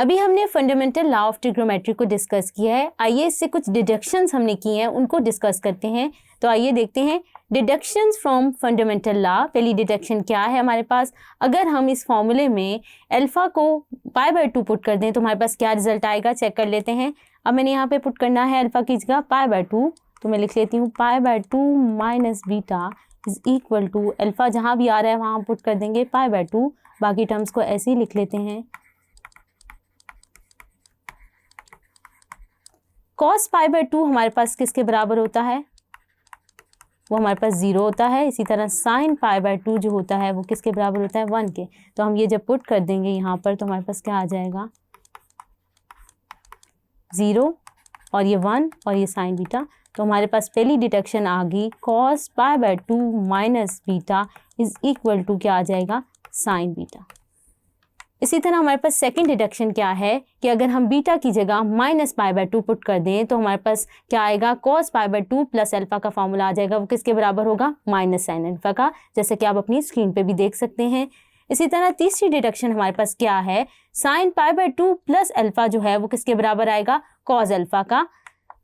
अभी हमने fundamental law of trigonometry को डिस्कस किया है। आइए इससे कुछ डिडक्शंस हमने किए हैं उनको डिस्कस करते हैं। तो आइए देखते हैं डिडक्शंस फ्रॉम फंडामेंटल लॉ। पहली डिडक्शन क्या है हमारे पास, अगर हम इस फॉर्मूले में अल्फा को π/2 पुट कर दें तो हमारे पास क्या रिजल्ट आएगा, चेक कर लेते हैं। अब मैंने यहाँ पे पुट करना है अल्फा की जगह π/2, तो मैं लिख लेती हूँ π/2 minus beta is equal to alpha जहाँ भी आ रहा है वहाँ पुट कर देंगे π/2, बाकी टर्म्स को ऐसे ही लिख लेते हैं। cos π/2 हमारे पास किसके बराबर होता है, वो हमारे पास 0 होता है। इसी तरह sin π/2 जो होता है वो किसके बराबर होता है, 1 के। तो हम ये जब पुट कर देंगे यहाँ पर तो हमारे पास क्या आ जाएगा, 0 और ये 1 और ये sin बीटा। तो हमारे पास पहली डिडक्शन आ गई, cos π/2 minus beta is equal to क्या आ जाएगा, sin बीटा। इसी तरह हमारे पास सेकंड डिडक्शन क्या है कि अगर हम बीटा की जगह माइनस π/2 पुट कर दें तो हमारे पास क्या आएगा, cos π/2 प्लस अल्फा का फॉर्मूला आ जाएगा, वो किसके बराबर होगा, माइनस साइन अल्फा का, जैसे कि आप अपनी स्क्रीन पे भी देख सकते हैं। इसी तरह तीसरी डिडक्शन हमारे पास क्या है, sin π/2 प्लस अल्फा जो है वो किसके बराबर आएगा, cos अल्फा का।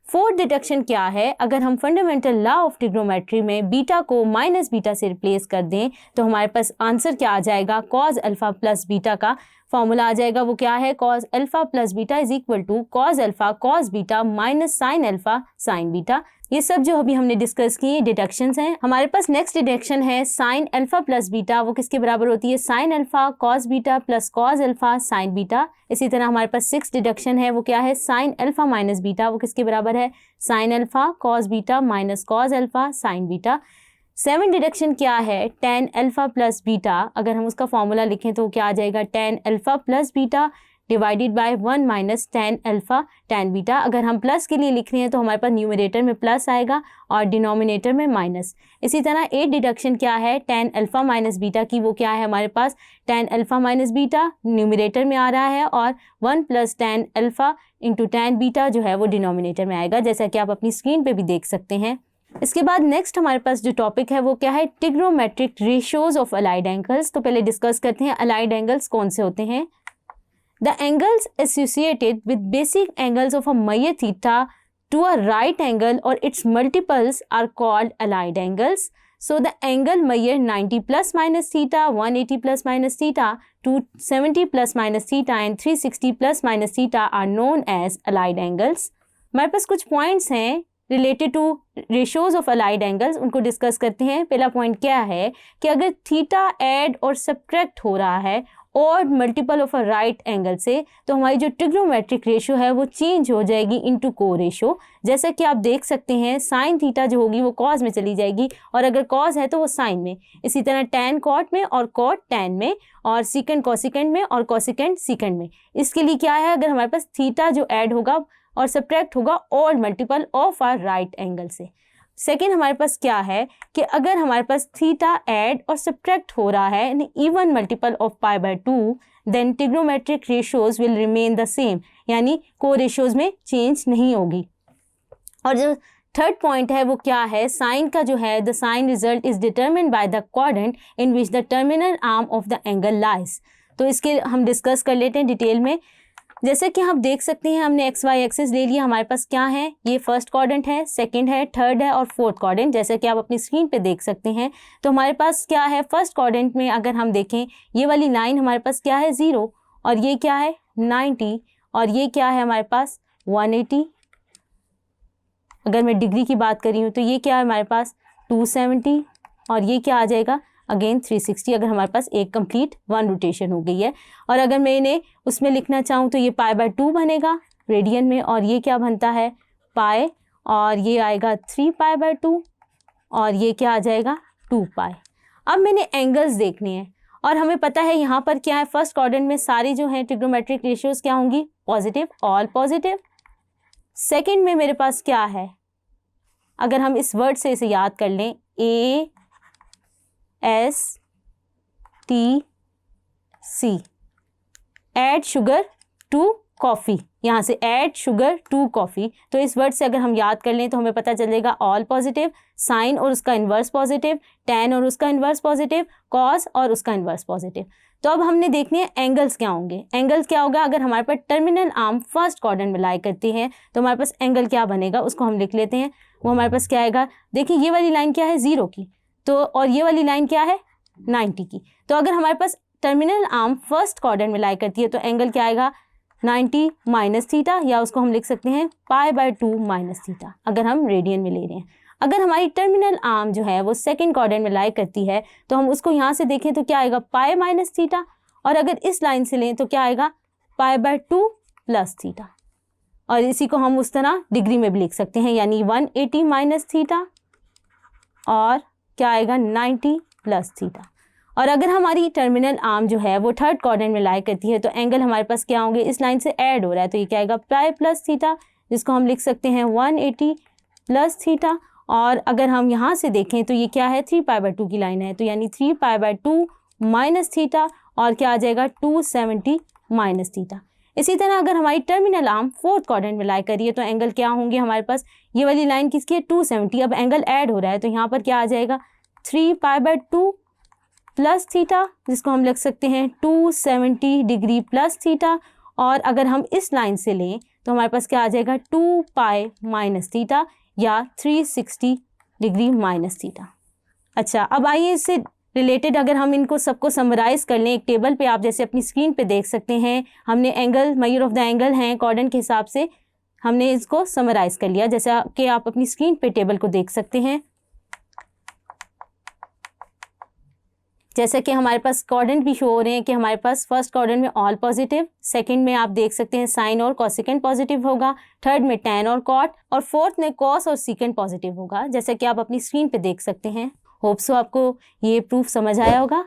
फोर्थ डिडक्शन क्या है, अगर हम फंडामेंटल लॉ ऑफ ट्रिग्नोमेट्री में बीटा को माइनस बीटा से रिप्लेस कर दें तो हमारे पास आंसर क्या आ जाएगा, cos अल्फा प्लस बीटा का फॉर्मूला आ जाएगा, वो क्या है, cos alpha plus beta is equal to cos alpha cos beta minus sin alpha sin beta. ये सब जो अभी हमने डिस्कस किए डिडक्शंस हैं। हमारे पास नेक्स्ट डिडक्शन है sin अल्फा प्लस बीटा, वो किसके बराबर होती है, sin alpha cos beta plus cos alpha sin beta. इसी तरह हमारे पास 6 डिडक्शन है, वो क्या है, sin अल्फा माइनस बीटा, वो किसके बराबर है, sin alpha cos beta minus cos alpha sin beta. 7 deduction क्या है, tan अल्फा प्लस बीटा, अगर हम उसका फॉर्मूला लिखें तो क्या आ जाएगा, tan alpha plus beta divided by 1 minus tan alpha tan beta. अगर हम प्लस के लिए लिख रहे हैं तो हमारे पास न्यूमरेटर में प्लस आएगा और डिनोमिनेटर में माइनस। इसी तरह 8 डिडक्शन क्या है, tan अल्फा माइनस बीटा की, वो क्या है हमारे पास, tan alpha minus beta numerator में आ रहा है और 1 plus tan alpha into tan beta जो है वो डिनोमिनेटर में आएगा, जैसा कि आप अपनी स्क्रीन पर भी देख सकते हैं। इसके बाद नेक्स्ट हमारे पास जो टॉपिक है वो क्या है, trigonometric ratios of allied angles. तो पहले डिस्कस करते हैं अलाइड एंगल्स कौन से होते हैं। The angles associated with basic angles of a Meyer theta to a right angle or its multiples are called allied angles. So the angle Meyer 90 plus minus theta, 180 plus minus theta, 270 plus minus theta and 360 plus minus theta are known as allied angles. हमारे पास कुछ points हैं related to ratios of allied angles, उनको discuss करते हैं। पहला point क्या है कि अगर थीटा ऐड और सब्ट्रैक्ट हो रहा है और multiple of a right angle से तो हमारी जो ट्रिग्नोमेट्रिक रेशियो है वो चेंज हो जाएगी इनटू को रेशियो। जैसा कि आप देख सकते हैं साइन थीटा जो होगी वो कॉस में चली जाएगी और अगर कॉस है तो वो साइन में, इसी तरह टैन कॉट में और कॉट टैन में और सीकेंड कॉसिकेंड में और कॉसिकेंड सीकेंड में। इसके लिए क्या है, अगर हमारे पास थीटा जो ऐड होगा और सब्ट्रैक्ट होगा और मल्टीपल ऑफ आर राइट एंगल से। सेकेंड हमारे पास क्या है कि अगर हमारे पास थीटा ऐड और सब्ट्रैक्ट हो रहा है in even multiple of π/2 then trigonometric ratios will remain the same, यानी को रेशियोज में चेंज नहीं होगी। और जो थर्ड पॉइंट है वो क्या है, साइन का जो है the sign result is determined by the quadrant in which the terminal arm of the angle lies. तो इसके हम डिस्कस कर लेते हैं डिटेल में। जैसे कि हम देख सकते हैं हमने एक्स वाई एक्सिस ले लिया, हमारे पास क्या है, ये फर्स्ट क्वाड्रेंट है, सेकंड है, थर्ड है और फोर्थ क्वाड्रेंट, जैसे कि आप अपनी स्क्रीन पे देख सकते हैं। तो हमारे पास क्या है, फर्स्ट क्वाड्रेंट में अगर हम देखें ये वाली लाइन हमारे पास क्या है 0 और ये क्या है 90 और ये क्या है हमारे पास 180। अगर मैं डिग्री की बात कर रही हूँ तो ये क्या है हमारे पास 270 और ये क्या आ जाएगा अगेन 360, अगर हमारे पास एक कंप्लीट 1 रोटेशन हो गई है। और अगर मैं इन्हें उसमें लिखना चाहूँ तो ये π/2 बनेगा रेडियन में और ये क्या बनता है पाई और ये आएगा 3π/2 और ये क्या आ जाएगा 2π। अब मैंने एंगल्स देखने हैं और हमें पता है यहाँ पर क्या है, फर्स्ट क्वाड्रेंट में सारी जो हैं ट्रिग्नोमेट्रिक रेशियोज क्या होंगी, पॉजिटिव, ऑल पॉजिटिव। सेकेंड में मेरे पास क्या है, अगर हम इस वर्ड से इसे याद कर लें ASTC, add sugar to coffee, यहाँ से ऐड शुगर टू कॉफ़ी। तो इस वर्ड से अगर हम याद कर लें तो हमें पता चलेगा ऑल पॉजिटिव, साइन और उसका इन्वर्स पॉजिटिव, टैन और उसका इन्वर्स पॉजिटिव, कॉस और उसका इन्वर्स पॉजिटिव। तो अब हमने देखने हैं एंगल्स क्या होंगे। एंगल्स क्या होगा, अगर हमारे पास टर्मिनल आर्म फर्स्ट क्वाड्रेंट में लाई करती है तो हमारे पास एंगल क्या बनेगा, उसको हम लिख लेते हैं। वो हमारे पास क्या आएगा, देखिए ये वाली लाइन क्या है 0 की, तो और ये वाली लाइन क्या है 90 की। तो अगर हमारे पास टर्मिनल आर्म फर्स्ट क्वाड्रेंट में लाई करती है तो एंगल क्या आएगा 90 माइनस थीटा, या उसको हम लिख सकते हैं π/2 माइनस थीटा, अगर हम रेडियन में ले रहे हैं। अगर हमारी टर्मिनल आर्म जो है वो सेकंड क्वाड्रेंट में लाई करती है तो हम उसको यहाँ से देखें तो क्या आएगा पाई माइनस थीटा, और अगर इस लाइन से लें तो क्या आएगा π/2 प्लस थीटा, और इसी को हम उस तरह डिग्री में भी लिख सकते हैं, यानी 180 माइनस थीटा और क्या आएगा 90 प्लस थीटा। और अगर हमारी टर्मिनल आर्म जो है वो थर्ड क्वाड्रेंट में लाई करती है तो एंगल हमारे पास क्या होंगे, इस लाइन से ऐड हो रहा है तो ये क्या आएगा पाई प्लस थीटा, जिसको हम लिख सकते हैं 180 प्लस थीटा। और अगर हम यहाँ से देखें तो ये क्या है 3π/2 की लाइन है, तो यानी 3π/2 माइनस थीटा, और क्या आ जाएगा 270 माइनस थीटा। इसी तरह अगर हमारी टर्मिनल आर्म फोर्थ क्वाड्रेंट में लाई करिए तो एंगल क्या होंगे हमारे पास, ये वाली लाइन किसकी है 270, अब एंगल ऐड हो रहा है तो यहाँ पर क्या आ जाएगा 3π/2 प्लस थीटा, जिसको हम लिख सकते हैं 270 डिग्री प्लस थीटा। और अगर हम इस लाइन से लें तो हमारे पास क्या आ जाएगा 2π माइनस थीटा या 360 डिग्री माइनस थीटा। अच्छा, अब आइए इससे रिलेटेड अगर हम इनको सबको समराइज़ कर लें एक टेबल पे, आप जैसे अपनी स्क्रीन पे देख सकते हैं, हमने angle measure of the angle हैं क्वाड्रेंट के हिसाब से हमने इसको समराइज़ कर लिया, जैसा कि आप अपनी स्क्रीन पे टेबल को देख सकते हैं। जैसे कि हमारे पास क्वाड्रेंट भी शो हो रहे हैं कि हमारे पास फर्स्ट क्वाड्रेंट में ऑल पॉजिटिव, सेकंड में आप देख सकते हैं साइन और कॉसेकेंट पॉजिटिव होगा, थर्ड में टैन और कॉट, और फोर्थ में कॉस और सीकेंट पॉजिटिव होगा, जैसे कि आप अपनी स्क्रीन पे देख सकते हैं। होप सो आपको ये प्रूफ समझ आया होगा।